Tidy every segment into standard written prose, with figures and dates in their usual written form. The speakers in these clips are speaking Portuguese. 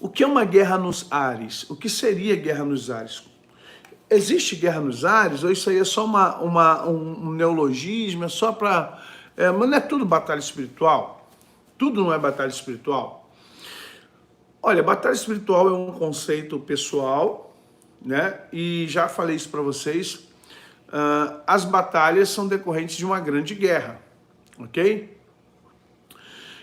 O que é uma guerra nos ares? O que seria guerra nos ares? Existe guerra nos ares ou isso aí é só um neologismo, é só para... mas não é tudo batalha espiritual? Tudo não é batalha espiritual? Olha, batalha espiritual é um conceito pessoal, né? E já falei isso para vocês, as batalhas são decorrentes de uma grande guerra, ok?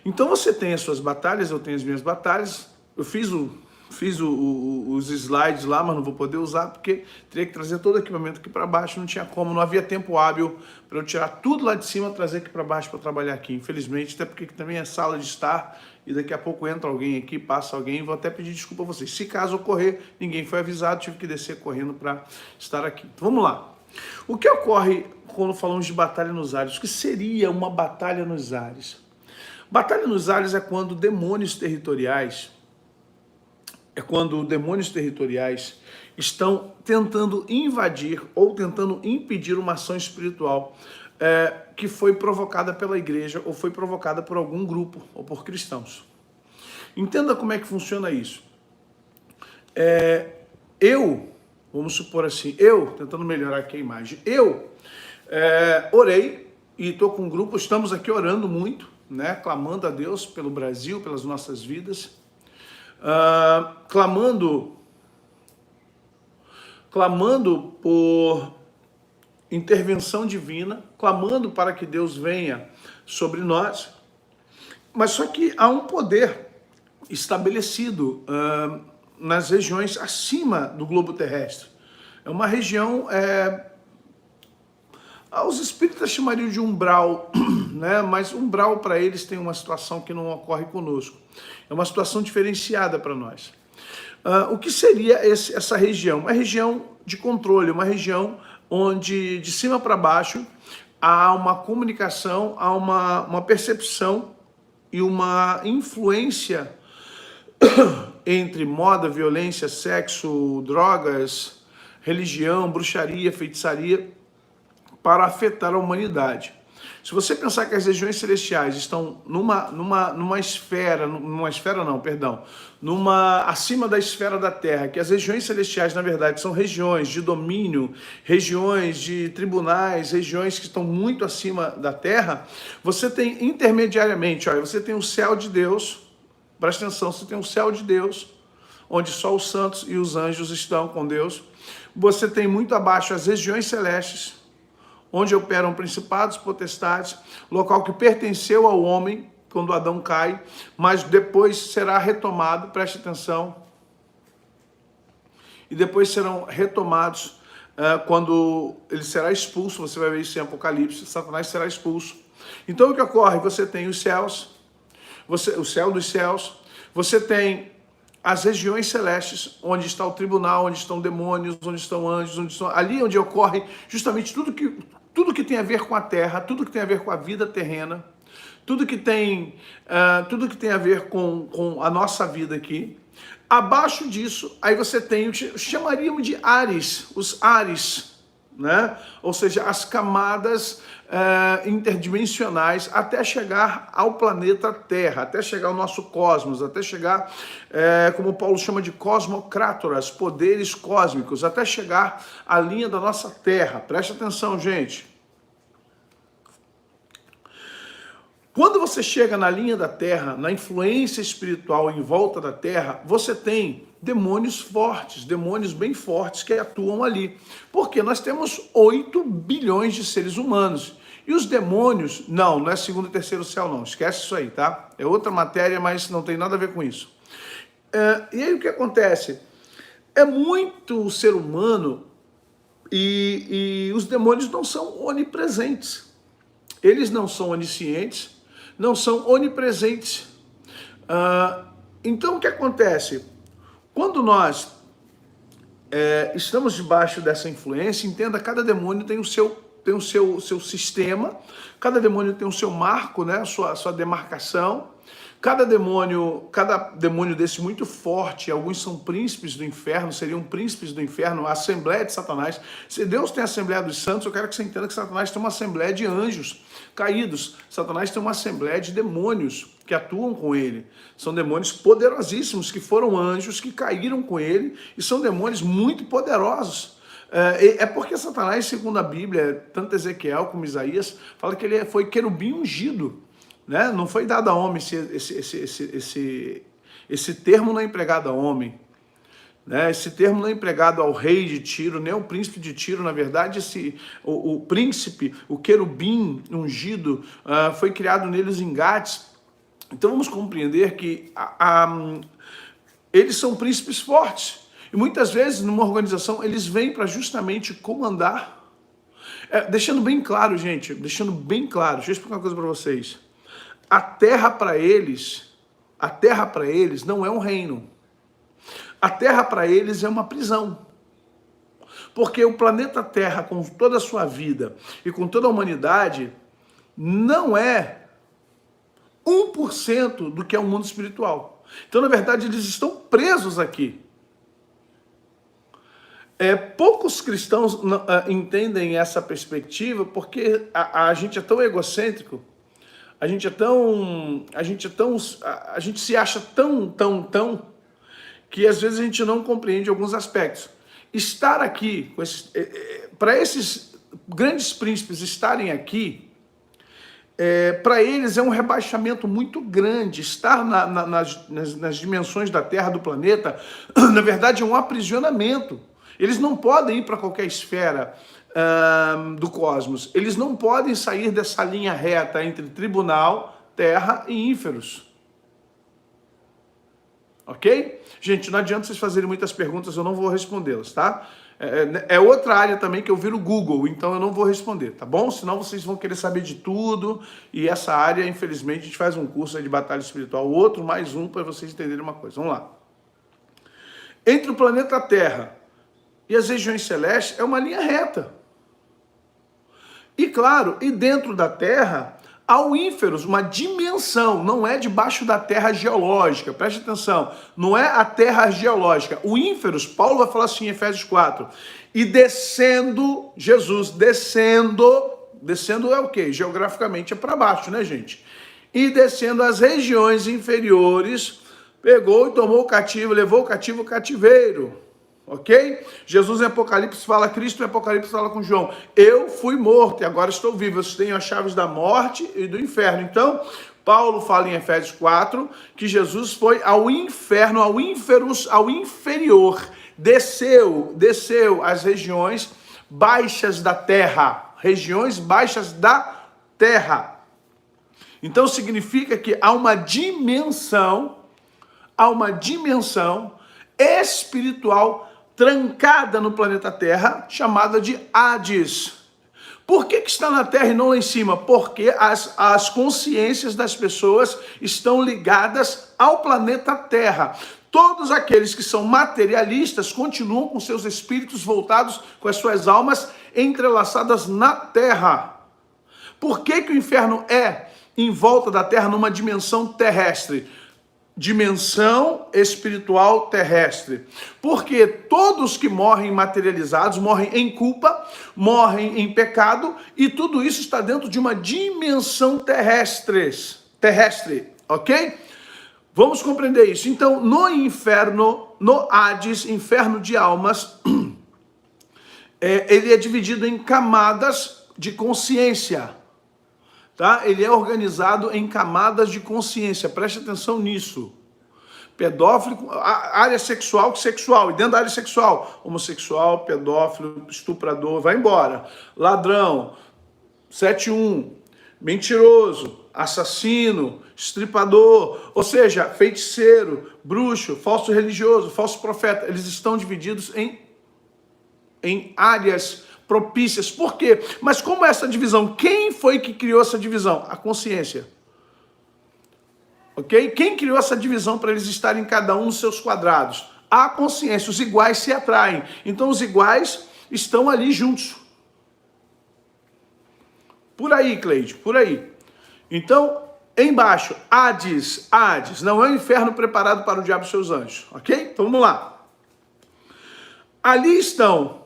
Então você tem as suas batalhas, eu tenho as minhas batalhas. Eu fiz os slides lá, mas não vou poder usar porque teria que trazer todo o equipamento aqui para baixo, não tinha como, não havia tempo hábil para eu tirar tudo lá de cima e trazer aqui para baixo para trabalhar aqui, infelizmente, até porque também é sala de estar e daqui a pouco entra alguém aqui, passa alguém, vou até pedir desculpa a vocês. Se caso ocorrer, ninguém foi avisado, tive que descer correndo para estar aqui. Então, vamos lá. O que ocorre quando falamos de batalha nos ares? O que seria uma batalha nos ares? Batalha nos ares é quando demônios territoriais estão tentando invadir ou tentando impedir uma ação espiritual que foi provocada pela igreja ou foi provocada por algum grupo ou por cristãos. Entenda como é que funciona isso. Vamos supor assim, tentando melhorar aqui a imagem, orei e estou com um grupo, estamos aqui orando muito, né, clamando a Deus pelo Brasil, pelas nossas vidas, clamando por intervenção divina, clamando para que Deus venha sobre nós, mas só que há um poder estabelecido nas regiões acima do globo terrestre. É uma região, os espíritas chamariam de umbral, né? Mas umbral para eles tem uma situação que não ocorre conosco. É uma situação diferenciada para nós. O que seria essa região? Uma região de controle, uma região onde de cima para baixo há uma comunicação, há uma percepção e uma influência entre moda, violência, sexo, drogas, religião, bruxaria, feitiçaria, para afetar a humanidade. Se você pensar que as regiões celestiais estão acima da esfera da Terra, que as regiões celestiais, na verdade, são regiões de domínio, regiões de tribunais, regiões que estão muito acima da Terra, você tem intermediariamente, olha, você tem o céu de Deus, presta atenção, você tem o céu de Deus, onde só os santos e os anjos estão com Deus. Você tem muito abaixo as regiões celestes, onde operam principados, potestades, local que pertenceu ao homem quando Adão cai, mas depois será retomado, preste atenção, e depois serão retomados quando ele será expulso, você vai ver isso em Apocalipse, Satanás será expulso. Então o que ocorre? Você tem os céus, o céu dos céus, você tem as regiões celestes, onde está o tribunal, onde estão demônios, onde estão anjos, ali onde ocorre justamente tudo que tem a ver com a terra, tudo que tem a ver com a vida terrena, tudo que tem a ver com a nossa vida aqui. Abaixo disso, aí você tem, chamaríamos de ares, os ares, né? Ou seja, as camadas interdimensionais até chegar ao planeta Terra, até chegar ao nosso cosmos, até chegar, como Paulo chama de cosmocrátoras, poderes cósmicos, até chegar à linha da nossa Terra. Preste atenção, gente. Quando você chega na linha da Terra, na influência espiritual em volta da Terra, você tem demônios fortes, demônios bem fortes que atuam ali. Porque nós temos 8 bilhões de seres humanos. E os demônios, não é segundo e terceiro céu não, esquece isso aí, tá? É outra matéria, mas não tem nada a ver com isso. E aí o que acontece? É muito ser humano e os demônios não são onipresentes. Eles não são oniscientes, não são onipresentes. Então o que acontece? Quando nós estamos debaixo dessa influência, entenda, cada demônio tem o seu sistema, cada demônio tem o seu marco, né, a sua demarcação. Cada demônio desse muito forte, alguns são príncipes do inferno, seriam príncipes do inferno, a assembleia de Satanás. Se Deus tem a assembleia dos santos, eu quero que você entenda que Satanás tem uma assembleia de anjos caídos. Satanás tem uma assembleia de demônios que atuam com ele. São demônios poderosíssimos, que foram anjos, que caíram com ele, e são demônios muito poderosos. É porque Satanás, segundo a Bíblia, tanto Ezequiel como Isaías, fala que ele foi querubim ungido, né? Não foi dado a homem esse termo, não é empregado a homem, né? Esse termo não é empregado ao rei de Tiro, nem ao príncipe de Tiro. Na verdade, o príncipe, o querubim ungido, foi criado nele os engates. Então vamos compreender que eles são príncipes fortes. E muitas vezes, numa organização, eles vêm para justamente comandar. Deixando bem claro, gente, deixando bem claro, deixa eu explicar uma coisa para vocês. A terra para eles não é um reino. A terra para eles é uma prisão. Porque o planeta Terra, com toda a sua vida e com toda a humanidade, não é 1% do que é o mundo espiritual. Então, na verdade, eles estão presos aqui. Poucos cristãos entendem essa perspectiva porque a gente é tão egocêntrico, a gente se acha tão, que às vezes a gente não compreende alguns aspectos. Estar aqui, para esses grandes príncipes estarem aqui, para eles é um rebaixamento muito grande. Estar nas dimensões da Terra, do planeta, na verdade é um aprisionamento. Eles não podem ir para qualquer esfera do cosmos. Eles não podem sair dessa linha reta entre tribunal, terra e ínferos. Ok? Gente, não adianta vocês fazerem muitas perguntas, eu não vou respondê-las, tá? É outra área também que eu viro Google, então eu não vou responder, tá bom? Senão vocês vão querer saber de tudo, e essa área, infelizmente, a gente faz um curso de batalha espiritual, outro, mais um, para vocês entenderem uma coisa. Vamos lá. Entre o planeta Terra e as regiões celestes é uma linha reta. E claro, e dentro da Terra há o ínferos, uma dimensão, não é debaixo da Terra geológica, preste atenção, não é a Terra geológica. O ínferos, Paulo vai falar assim em Efésios 4, e descendo, Jesus descendo é o quê? Geograficamente é para baixo, né, gente? E descendo as regiões inferiores, pegou e tomou o cativo, levou o cativo ao cativeiro. Ok? Jesus em Apocalipse fala, Cristo em Apocalipse fala com João, eu fui morto e agora estou vivo, eu tenho as chaves da morte e do inferno. Então, Paulo fala em Efésios 4 que Jesus foi ao inferno, ao ínferos, ao inferior, desceu às regiões baixas da terra, regiões baixas da terra. Então significa que há uma dimensão espiritual trancada no planeta Terra, chamada de Hades. Por que está na Terra e não lá em cima? Porque as consciências das pessoas estão ligadas ao planeta Terra. Todos aqueles que são materialistas continuam com seus espíritos voltados, com as suas almas entrelaçadas na Terra. Por que o inferno é em volta da Terra numa dimensão terrestre? Dimensão espiritual terrestre. Porque todos que morrem materializados morrem em culpa, morrem em pecado, e tudo isso está dentro de uma dimensão terrestre, ok? Vamos compreender isso. Então, no inferno, no Hades, inferno de almas, ele é dividido em camadas de consciência. Tá? Ele é organizado em camadas de consciência, preste atenção nisso. Pedófilo, área sexual, e dentro da área sexual, homossexual, pedófilo, estuprador, vai embora. Ladrão, 7-1, mentiroso, assassino, estripador, ou seja, feiticeiro, bruxo, falso religioso, falso profeta, eles estão divididos em áreas propícias. Por quê? Mas como é essa divisão? Quem foi que criou essa divisão? A consciência. Ok? Quem criou essa divisão para eles estarem cada um nos seus quadrados? A consciência. Os iguais se atraem. Então os iguais estão ali juntos. Por aí, Cleide, por aí. Então, embaixo, Hades, não é o inferno preparado para o diabo e seus anjos. Ok? Então vamos lá. Ali estão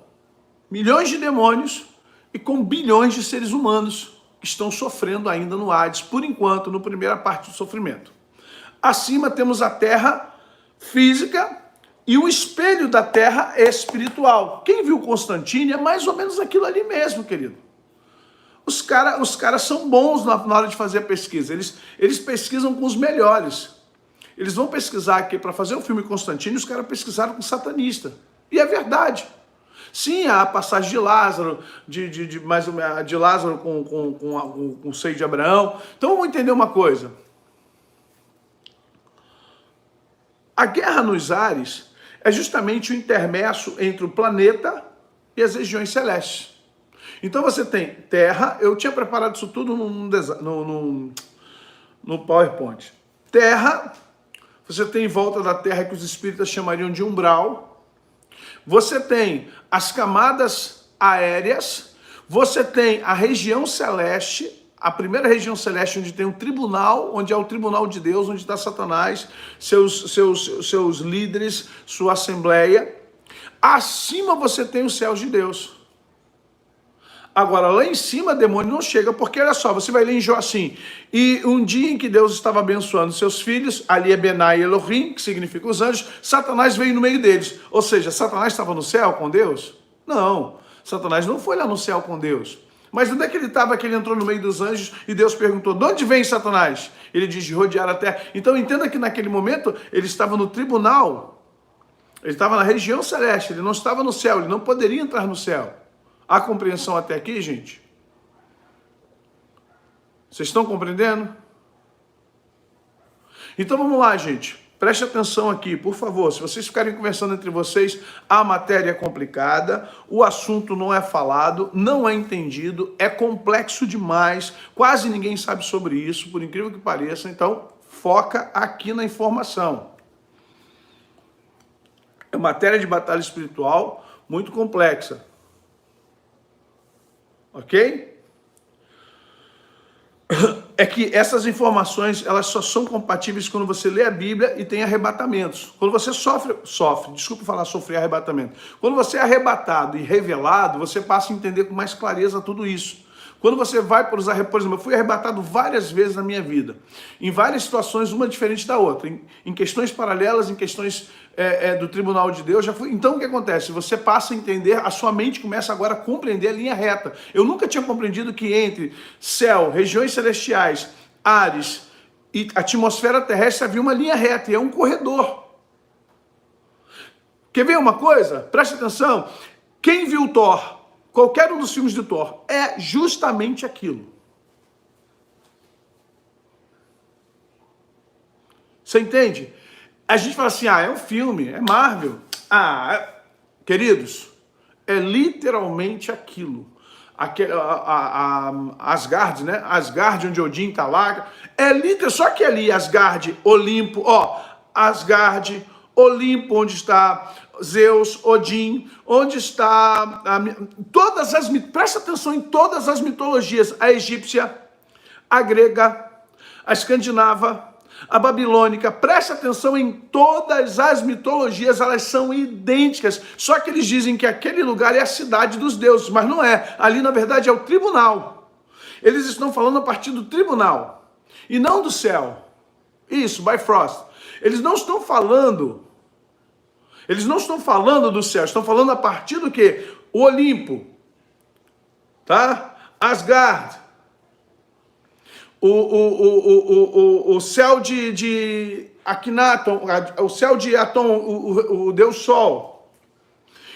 milhões de demônios e com bilhões de seres humanos que estão sofrendo ainda no Hades, por enquanto, na primeira parte do sofrimento. Acima temos a terra física e o espelho da terra espiritual. Quem viu Constantine é mais ou menos aquilo ali mesmo, querido. Os caras são bons na hora de fazer a pesquisa. Eles pesquisam com os melhores. Eles vão pesquisar aqui, para fazer o filme Constantine, os caras pesquisaram com satanista. E é verdade. Sim, a passagem de Lázaro, de Lázaro com o seio de Abraão. Então vamos entender uma coisa. A guerra nos ares é justamente o intermédio entre o planeta e as regiões celestes. Então você tem terra, eu tinha preparado isso tudo no PowerPoint. Terra, você tem em volta da terra que os espíritas chamariam de umbral. Você tem as camadas aéreas, você tem a região celeste, a primeira região celeste onde tem um tribunal, onde é o tribunal de Deus, onde está Satanás, seus líderes, sua assembleia. Acima você tem os céus de Deus. Agora, lá em cima, demônio não chega, porque olha só, você vai ler em Jó assim, e um dia em que Deus estava abençoando seus filhos, ali é Benai Elohim, que significa os anjos, Satanás veio no meio deles. Ou seja, Satanás estava no céu com Deus? Não, Satanás não foi lá no céu com Deus. Mas onde é que ele estava que ele entrou no meio dos anjos e Deus perguntou, de onde vem Satanás? Ele diz, de rodear a terra. Então entenda que naquele momento ele estava no tribunal, ele estava na região celeste, ele não estava no céu, ele não poderia entrar no céu. Há compreensão até aqui, gente? Vocês estão compreendendo? Então vamos lá, gente. Preste atenção aqui, por favor. Se vocês ficarem conversando entre vocês, a matéria é complicada, o assunto não é falado, não é entendido, é complexo demais, quase ninguém sabe sobre isso, por incrível que pareça. Então, foca aqui na informação. É matéria de batalha espiritual muito complexa. Ok? É que essas informações, elas só são compatíveis quando você lê a Bíblia e tem arrebatamentos. Quando você sofre, desculpa falar sofrer arrebatamento. Quando você é arrebatado e revelado, você passa a entender com mais clareza tudo isso. Quando você vai por exemplo, eu fui arrebatado várias vezes na minha vida, em várias situações, uma diferente da outra, em questões paralelas, em questões do tribunal de Deus, já fui. Então o que acontece? Você passa a entender, a sua mente começa agora a compreender a linha reta. Eu nunca tinha compreendido que entre céu, regiões celestiais, ares e atmosfera terrestre havia uma linha reta, e é um corredor. Quer ver uma coisa? Preste atenção. Quem viu Thor? Qualquer um dos filmes de Thor é justamente aquilo. Você entende? A gente fala assim, é um filme, é Marvel. Queridos, é literalmente aquilo. Asgard, né? Asgard, onde Odin está lá. É literal, só que ali, Asgard, Olimpo, Asgard, Olimpo, onde está Zeus, Odin, onde está presta atenção em todas as mitologias, a egípcia, a grega, a escandinava, a babilônica, presta atenção em todas as mitologias, elas são idênticas, só que eles dizem que aquele lugar é a cidade dos deuses, mas não é, ali na verdade é o tribunal, eles estão falando a partir do tribunal, e não do céu, isso, Bifrost, eles não estão falando do céu, estão falando a partir do quê? O Olimpo, tá? Asgard, o céu de Akhenaton, o céu de Atom, o Deus Sol.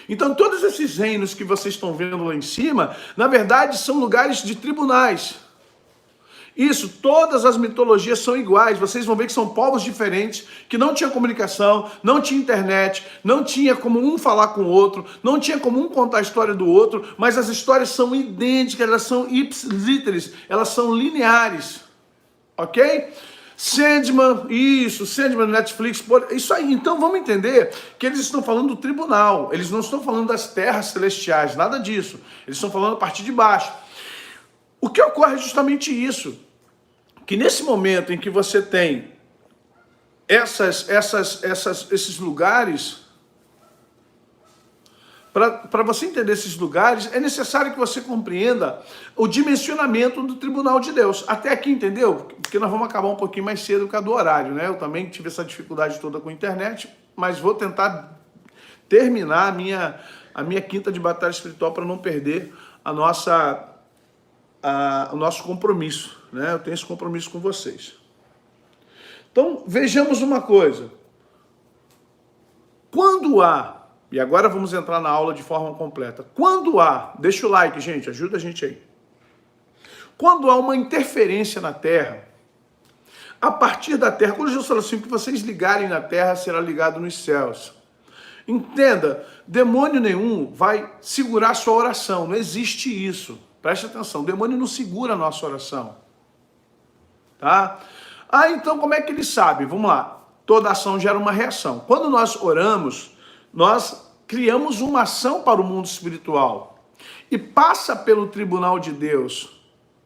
Então todos esses reinos que vocês estão vendo lá em cima, na verdade são lugares de tribunais. Isso, todas as mitologias são iguais, vocês vão ver que são povos diferentes, que não tinha comunicação, não tinha internet, não tinha como um falar com o outro, não tinha como um contar a história do outro, mas as histórias são idênticas, elas são ipsis elas são lineares, ok? Sandman no Netflix, isso aí. Então vamos entender que eles estão falando do tribunal, eles não estão falando das terras celestiais, nada disso, eles estão falando a partir de baixo. O que ocorre é justamente isso, que nesse momento em que você tem esses lugares, Para você entender esses lugares, é necessário que você compreenda o dimensionamento do tribunal de Deus. Até aqui, entendeu? Porque nós vamos acabar um pouquinho mais cedo por causa do horário, né? Eu também tive essa dificuldade toda com a internet, mas vou tentar terminar a minha quinta de batalha espiritual para não perder o nosso compromisso, né? Eu tenho esse compromisso com vocês. Então, vejamos uma coisa. Quando há, e agora vamos entrar na aula de forma completa. Quando há, deixa o like, gente, ajuda a gente aí. Quando há uma interferência na Terra, a partir da Terra, quando Jesus falou assim, que vocês ligarem na Terra, será ligado nos céus. Entenda, demônio nenhum vai segurar a sua oração, não existe isso. Preste atenção, o demônio não segura a nossa oração. Tá? Ah, então como é que ele sabe? Vamos lá. Toda ação gera uma reação. Quando nós oramos, nós criamos uma ação para o mundo espiritual. E passa pelo tribunal de Deus.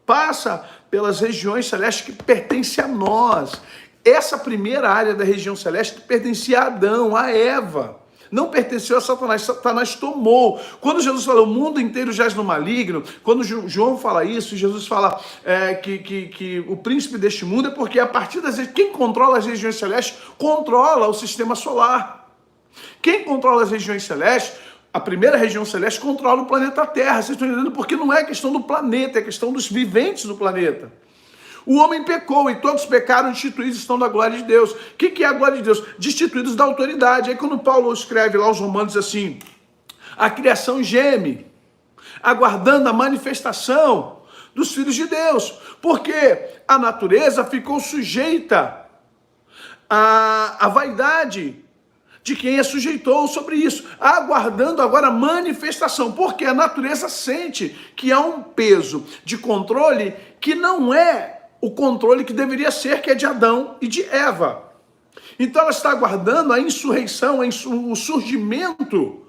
Passa pelas regiões celestes que pertencem a nós. Essa primeira área da região celeste pertencia a Adão, a Eva. Não pertenceu a Satanás, Satanás tomou. Quando Jesus fala, o mundo inteiro jaz no maligno, quando João fala isso, Jesus fala que o príncipe deste mundo é porque a partir das quem controla as regiões celestes, controla o sistema solar. Quem controla as regiões celestes, a primeira região celeste controla o planeta Terra. Vocês estão entendendo? Porque não é questão do planeta, é questão dos viventes do planeta. O homem pecou e todos pecaram, destituídos estão da glória de Deus. O que é a glória de Deus? Destituídos da autoridade. Aí quando Paulo escreve lá aos Romanos assim, a criação geme, aguardando a manifestação dos filhos de Deus. Porque a natureza ficou sujeita à vaidade de quem a sujeitou sobre isso, aguardando agora a manifestação. Porque a natureza sente que há um peso de controle que não é o controle que deveria ser, que é de Adão e de Eva. Então ela está aguardando a insurreição, o surgimento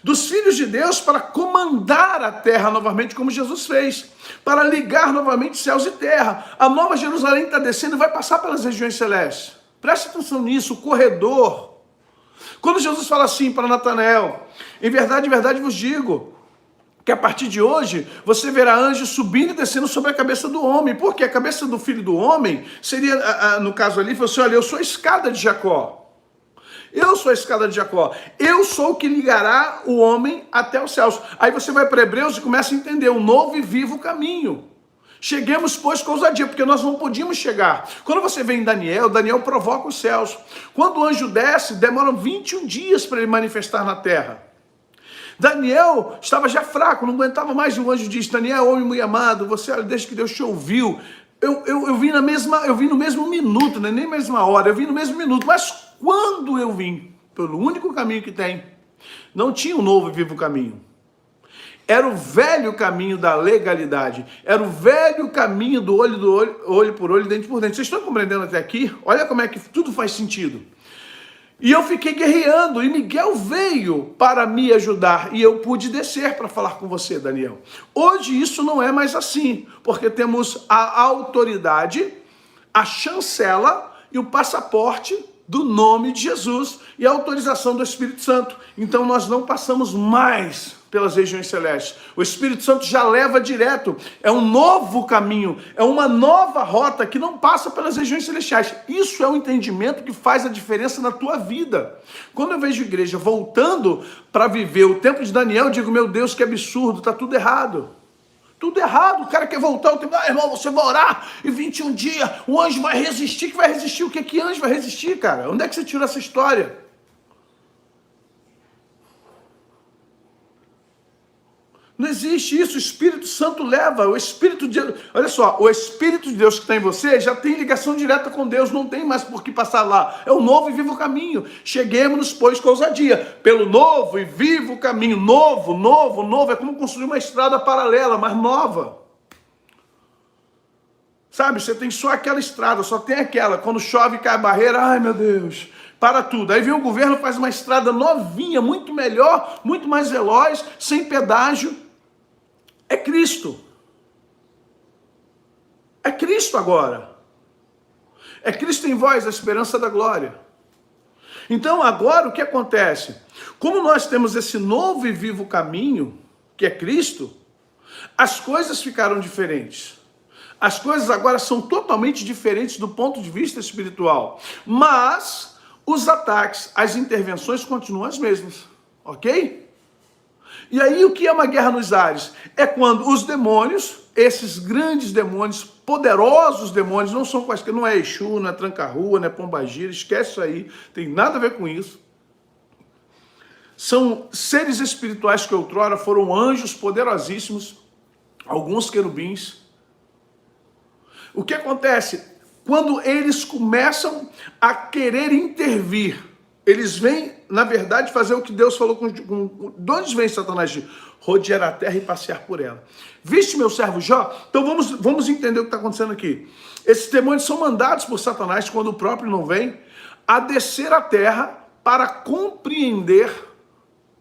dos filhos de Deus para comandar a terra novamente, como Jesus fez, para ligar novamente céus e terra. A nova Jerusalém está descendo e vai passar pelas regiões celestes. Preste atenção nisso, o corredor. Quando Jesus fala assim para Natanael, em verdade vos digo, que a partir de hoje você verá anjos subindo e descendo sobre a cabeça do homem, porque a cabeça do filho do homem seria, no caso ali, falou assim, olha, eu sou a escada de Jacó. Eu sou a escada de Jacó. Eu sou o que ligará o homem até os céus. Aí você vai para Hebreus e começa a entender o novo e vivo caminho. Cheguemos, pois, com ousadia, porque nós não podíamos chegar. Quando você vê em Daniel, Daniel provoca os céus. Quando o anjo desce, demoram 21 dias para ele manifestar na terra. Daniel estava já fraco, não aguentava mais, e o anjo disse, Daniel, homem muito amado, você, desde que Deus te ouviu, eu vim no mesmo minuto, né? Nem mesma hora, eu vim no mesmo minuto, mas quando eu vim, pelo único caminho que tem, não tinha um novo e vivo caminho. Era o velho caminho da legalidade, era o velho caminho do olho por olho, dente por dente. Vocês estão compreendendo até aqui? Olha como é que tudo faz sentido. E eu fiquei guerreando, e Miguel veio para me ajudar, e eu pude descer para falar com você, Daniel. Hoje isso não é mais assim, porque temos a autoridade, a chancela e o passaporte do nome de Jesus e a autorização do Espírito Santo. Então nós não passamos mais pelas regiões celestes. O Espírito Santo já leva direto. É um novo caminho, é uma nova rota que não passa pelas regiões celestiais. Isso é um entendimento que faz a diferença na tua vida. Quando eu vejo a igreja voltando para viver o tempo de Daniel, eu digo, meu Deus, que absurdo, está tudo errado. Tudo errado, o cara quer voltar, irmão, você vai orar e 21 dias, o anjo vai resistir, que vai resistir? O que anjo vai resistir, cara? Onde é que você tirou essa história? Não existe isso, o Espírito Santo leva, o Espírito de Deus, olha só, o Espírito de Deus que está em você já tem ligação direta com Deus, não tem mais por que passar lá, é o novo e vivo caminho. Cheguemos, pois, com ousadia, pelo novo e vivo caminho, novo, é como construir uma estrada paralela, mas nova. Sabe, você tem só aquela estrada, só tem aquela, quando chove cai a barreira, ai meu Deus, para tudo. Aí vem o governo, faz uma estrada novinha, muito melhor, muito mais veloz, sem pedágio. É Cristo. É Cristo agora. É Cristo em vós, a esperança da glória. Então agora o que acontece? Como nós temos esse novo e vivo caminho, que é Cristo, as coisas ficaram diferentes. As coisas agora são totalmente diferentes do ponto de vista espiritual. Mas os ataques, as intervenções continuam as mesmas. Ok? E aí o que é uma guerra nos ares? É quando os demônios, esses grandes demônios, poderosos demônios, não são quaisquer, não é Exu, não é Tranca-Rua, não é Pombagira, esquece isso aí, tem nada a ver com isso. São seres espirituais que outrora foram anjos poderosíssimos, alguns querubins. O que acontece? Quando eles começam a querer intervir, eles vêm, na verdade, fazer o que Deus falou com... De onde vem Satanás? Rodear a terra e passear por ela. Viste meu servo Jó? Então vamos entender o que está acontecendo aqui. Esses demônios são mandados por Satanás, quando o próprio não vem, a descer a terra para compreender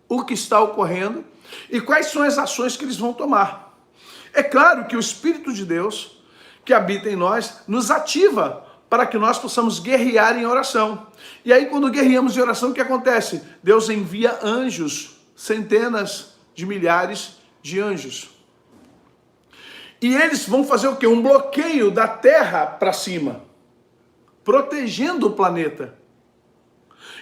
o que está ocorrendo e quais são as ações que eles vão tomar. É claro que o Espírito de Deus, que habita em nós, nos ativa para que nós possamos guerrear em oração. E aí, quando guerreamos em oração, o que acontece? Deus envia anjos, centenas de milhares de anjos. E eles vão fazer o quê? Um bloqueio da terra para cima, protegendo o planeta.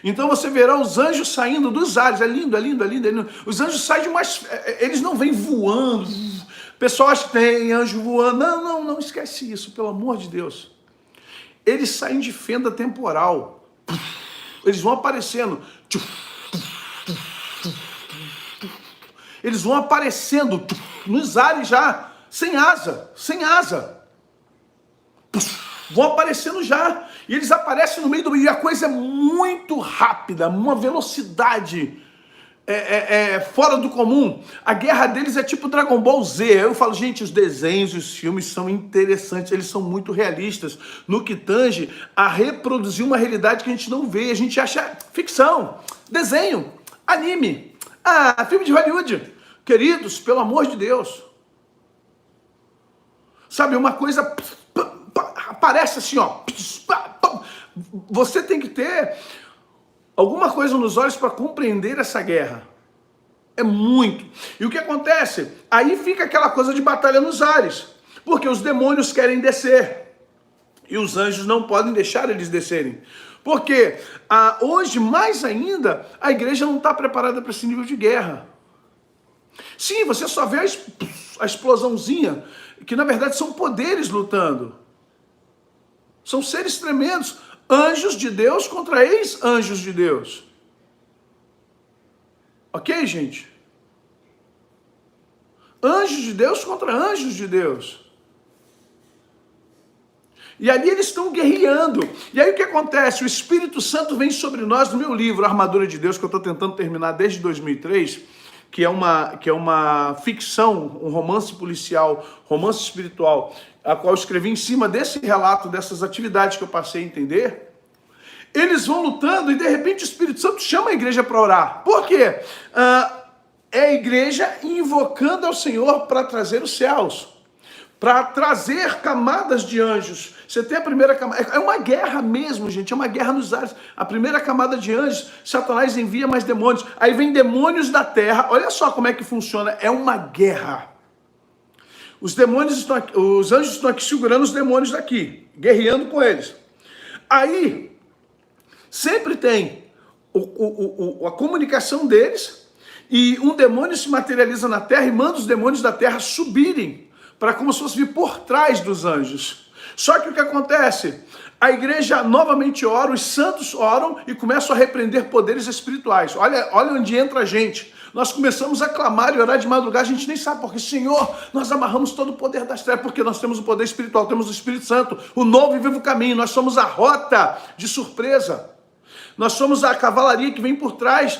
Então você verá os anjos saindo dos ares. É lindo, é lindo, é lindo, é lindo. Os anjos saem de umas... Eles não vêm voando. O pessoal acha que tem anjo voando. Não, esquece isso, pelo amor de Deus. Eles saem de fenda temporal. Eles vão aparecendo. Eles vão aparecendo nos ares já, sem asa. Vão aparecendo já. E eles aparecem no meio do... E a coisa é muito rápida, uma velocidade fora do comum. A guerra deles é tipo Dragon Ball Z. Eu falo, gente, os desenhos, os filmes são interessantes, eles são muito realistas no que tange a reproduzir uma realidade que a gente não vê. A gente acha ficção, desenho, anime, filme de Hollywood. Queridos, pelo amor de Deus. Sabe, uma coisa... Aparece assim, ó. Você tem que ter alguma coisa nos olhos para compreender essa guerra. É muito. E o que acontece? Aí fica aquela coisa de batalha nos ares. Porque os demônios querem descer. E os anjos não podem deixar eles descerem. Porque hoje, mais ainda, a igreja não está preparada para esse nível de guerra. Sim, você só vê a explosãozinha, que na verdade são poderes lutando. São seres tremendos, anjos de Deus contra ex-anjos de Deus. Ok, gente? Anjos de Deus contra anjos de Deus. E ali eles estão guerreando. E aí o que acontece? O Espírito Santo vem sobre nós, no meu livro, A Armadura de Deus, que eu estou tentando terminar desde 2003, que é uma ficção, um romance policial, romance espiritual, a qual eu escrevi em cima desse relato, dessas atividades que eu passei a entender. Eles vão lutando e de repente o Espírito Santo chama a igreja para orar. Por quê? É a igreja invocando ao Senhor para trazer os céus, para trazer camadas de anjos. Você tem a primeira camada, é uma guerra mesmo, gente, é uma guerra nos ares. A primeira camada de anjos, Satanás envia mais demônios, aí vem demônios da terra. Olha só como é que funciona, é uma guerra. Os demônios estão aqui, os anjos estão aqui segurando os demônios daqui, guerreando com eles. Aí, sempre tem a comunicação deles, e um demônio se materializa na terra e manda os demônios da terra subirem, para como se fosse vir por trás dos anjos. Só que o que acontece? A igreja novamente ora, os santos oram e começam a repreender poderes espirituais. Olha onde entra a gente. Nós começamos a clamar e orar de madrugada, a gente nem sabe porque, Senhor, nós amarramos todo o poder das trevas, porque nós temos o poder espiritual, temos o Espírito Santo, o novo e vivo caminho, nós somos a rota de surpresa. Nós somos a cavalaria que vem por trás.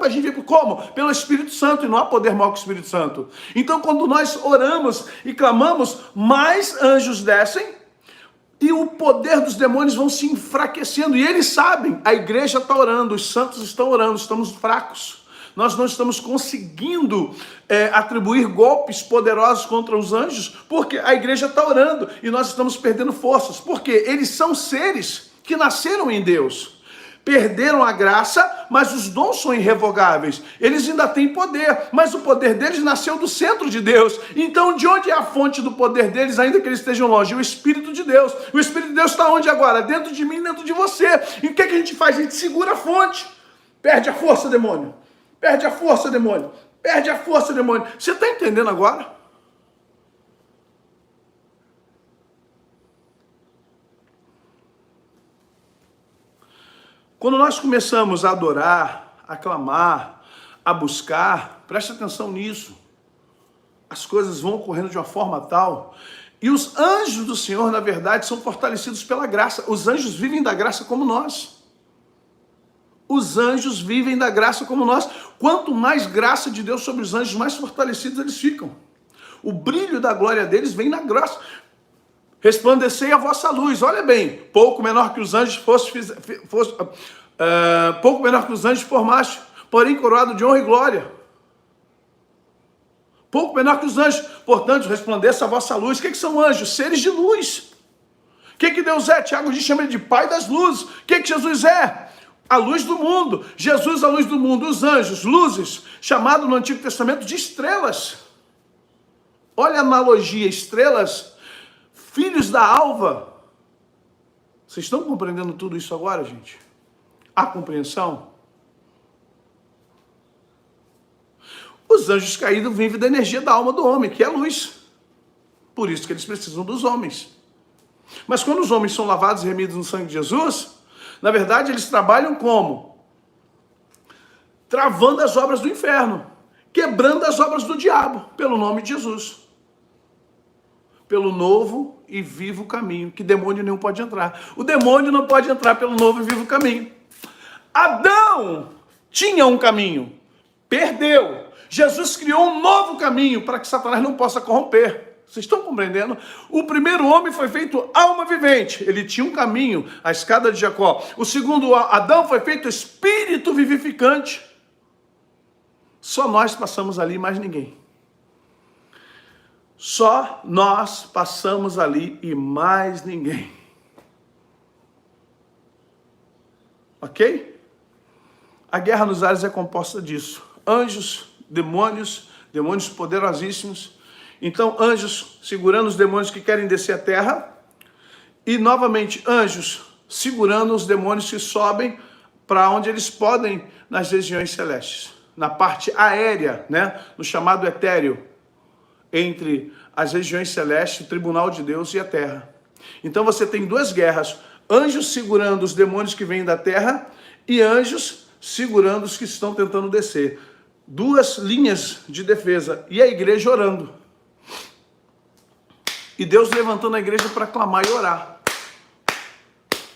A gente vem como? Pelo Espírito Santo, e não há poder maior que o Espírito Santo. Então, quando nós oramos e clamamos, mais anjos descem e o poder dos demônios vão se enfraquecendo. E eles sabem, a igreja está orando, os santos estão orando, estamos fracos. Nós não estamos conseguindo atribuir golpes poderosos contra os anjos, porque a igreja está orando e nós estamos perdendo forças. Porque eles são seres que nasceram em Deus. perderam a graça, mas os dons são irrevogáveis. Eles ainda têm poder, mas o poder deles nasceu do centro de Deus. Então, de onde é a fonte do poder deles, ainda que eles estejam longe? O Espírito de Deus. O Espírito de Deus está onde agora? Dentro de mim, dentro de você. E o que a gente faz? A gente segura a fonte. Perde a força, demônio. Perde a força, demônio. Perde a força, demônio. Você está entendendo agora? Quando nós começamos a adorar, a clamar, a buscar, preste atenção nisso. As coisas vão ocorrendo de uma forma tal. E os anjos do Senhor, na verdade, são fortalecidos pela graça. Os anjos vivem da graça como nós. Os anjos vivem da graça como nós. Quanto mais graça de Deus sobre os anjos, mais fortalecidos eles ficam. O brilho da glória deles vem na graça. Resplandecei a vossa luz. Olha bem, pouco menor que os anjos pouco menor que os anjos formaste, porém coroado de honra e glória. Pouco menor que os anjos, portanto, resplandeça a vossa luz. O que são anjos? Seres de luz. O que Deus é? Tiago diz, chama ele de Pai das luzes. O que Jesus é? A luz do mundo. Jesus, a luz do mundo. Os anjos, luzes, chamado no Antigo Testamento de estrelas. Olha a analogia, estrelas, filhos da alva. Vocês estão compreendendo tudo isso agora, gente? Há compreensão? Os anjos caídos vivem da energia da alma do homem, que é a luz. Por isso que eles precisam dos homens. Mas quando os homens são lavados e remidos no sangue de Jesus, na verdade eles trabalham como? Travando as obras do inferno, quebrando as obras do diabo, pelo nome de Jesus. Pelo novo e vivo caminho, que demônio nenhum pode entrar. O demônio não pode entrar pelo novo e vivo caminho. Adão tinha um caminho, perdeu. Jesus criou um novo caminho para que Satanás não possa corromper. Vocês estão compreendendo? O primeiro homem foi feito alma vivente. Ele tinha um caminho, a escada de Jacó. O segundo Adão foi feito espírito vivificante. Só nós passamos ali, mais ninguém. Só nós passamos ali e mais ninguém. Ok? A guerra nos ares é composta disso. Anjos, demônios poderosíssimos. Então, anjos segurando os demônios que querem descer a terra. E, novamente, anjos segurando os demônios que sobem para onde eles podem nas regiões celestes. Na parte aérea, né? No chamado etéreo. Entre as regiões celestes, o tribunal de Deus e a terra. Então você tem duas guerras, anjos segurando os demônios que vêm da terra e anjos segurando os que estão tentando descer. Duas linhas de defesa e a igreja orando. E Deus levantando a igreja para clamar e orar.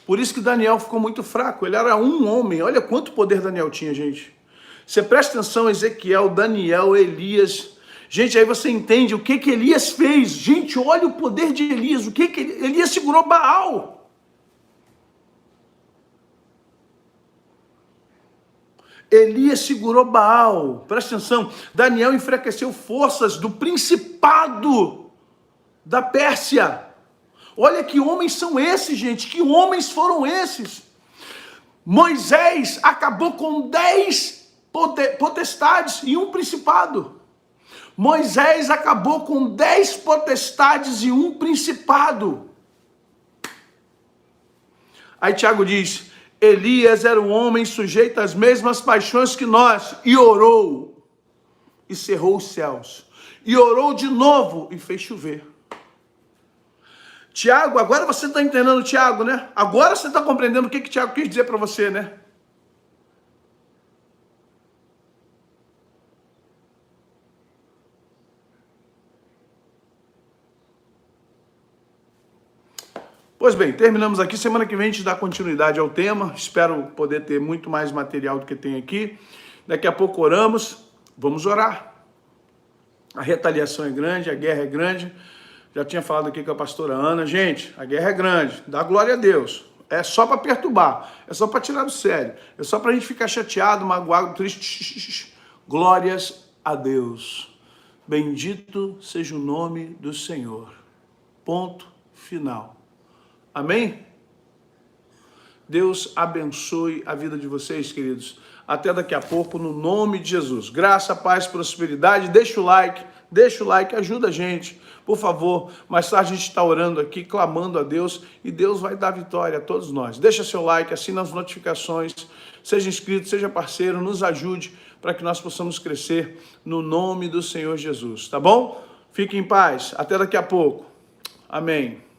Por isso que Daniel ficou muito fraco, ele era um homem, olha quanto poder Daniel tinha, gente. Você presta atenção, Ezequiel, Daniel, Elias. Gente, aí você entende o que Elias fez. Gente, olha o poder de Elias. O que Elias segurou Baal. Elias segurou Baal. Presta atenção. Daniel enfraqueceu forças do principado da Pérsia. Olha que homens são esses, gente. Que homens foram esses? Moisés acabou com 10 potestades e um principado. Moisés acabou com 10 potestades e um principado. Aí Tiago diz, Elias era um homem sujeito às mesmas paixões que nós, e orou, e cerrou os céus, e orou de novo, e fez chover. Tiago, agora você está entendendo Tiago, né? Agora você está compreendendo o que Tiago quis dizer para você, né? Pois bem, terminamos aqui. Semana que vem a gente dá continuidade ao tema. Espero poder ter muito mais material do que tem aqui. Daqui a pouco oramos. Vamos orar. A retaliação é grande, a guerra é grande. Já tinha falado aqui com a pastora Ana. Gente, a guerra é grande. Dá glória a Deus. É só para perturbar. É só para tirar do sério. É só para a gente ficar chateado, magoado, triste. Glórias a Deus. Bendito seja o nome do Senhor. Ponto final. Amém? Deus abençoe a vida de vocês, queridos. Até daqui a pouco, no nome de Jesus. Graça, paz, prosperidade. Deixa o like, ajuda a gente, por favor. Mais tarde a gente está orando aqui, clamando a Deus, e Deus vai dar vitória a todos nós. Deixa seu like, assina as notificações, seja inscrito, seja parceiro, nos ajude para que nós possamos crescer no nome do Senhor Jesus, tá bom? Fique em paz, até daqui a pouco. Amém.